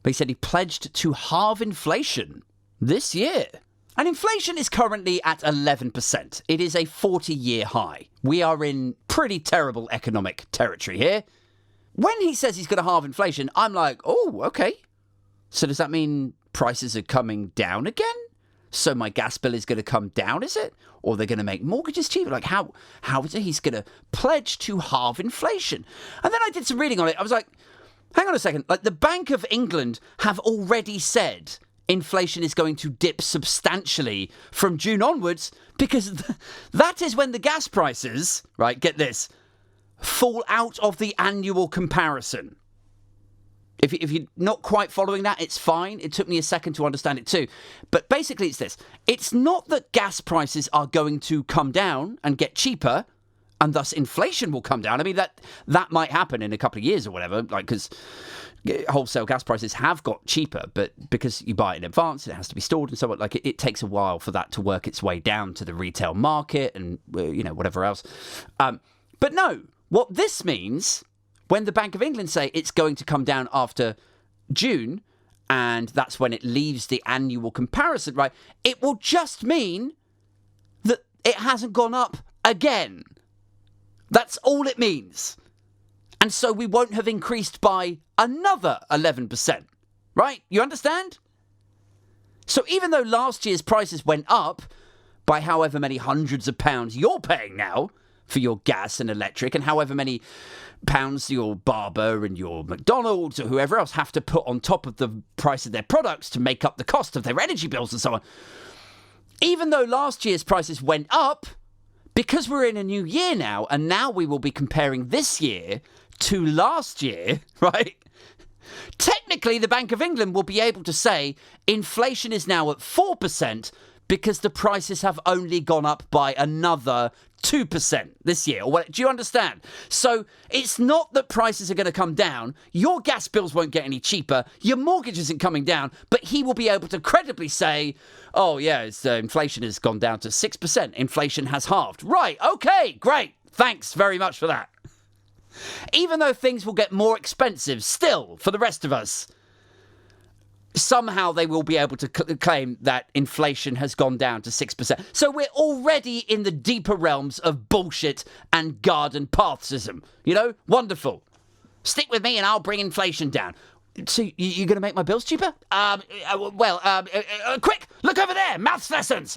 But he said he pledged to halve inflation this year. And inflation is currently at 11%. It is a 40-year high. We are in pretty terrible economic territory here. When he says he's going to halve inflation, I'm like, oh, okay. So does that mean prices are coming down again? So my gas bill is going to come down, is it? Or they're going to make mortgages cheaper? Like, how is it he's going to pledge to halve inflation? And then I did some reading on it. I was like, hang on a second. Like, the Bank of England have already said inflation is going to dip substantially from June onwards because that is when the gas prices, right, get this, fall out of the annual comparison. If you're not quite following that, it's fine. It took me a second to understand it too. But basically it's this. It's not that gas prices are going to come down and get cheaper and thus inflation will come down. I mean, that might happen in a couple of years or whatever, like, because wholesale gas prices have got cheaper, but because you buy it in advance, it has to be stored and so on. Like, it takes a while for that to work its way down to the retail market and, whatever else. But no, what this means, when the Bank of England say it's going to come down after June, and that's when it leaves the annual comparison, right, it will just mean that it hasn't gone up again. That's all it means. And so we won't have increased by another 11%, right? You understand? So even though last year's prices went up by however many hundreds of pounds you're paying now for your gas and electric, and however many pounds your barber and your McDonald's or whoever else have to put on top of the price of their products to make up the cost of their energy bills and so on. Even though last year's prices went up, because we're in a new year now, and now we will be comparing this year to last year, right? Technically, the Bank of England will be able to say inflation is now at 4% because the prices have only gone up by another 2% this year. Do you understand? So it's not that prices are going to come down. Your gas bills won't get any cheaper. Your mortgage isn't coming down. But he will be able to credibly say, oh, yeah, inflation has gone down to 6%. Inflation has halved. Right. Okay, great. Thanks very much for that. Even though things will get more expensive still for the rest of us, somehow they will be able to claim that inflation has gone down to 6%. So we're already in the deeper realms of bullshit and garden pathsism. Wonderful. Stick with me and I'll bring inflation down. So you're going to make my bills cheaper? Quick, look over there, maths lessons.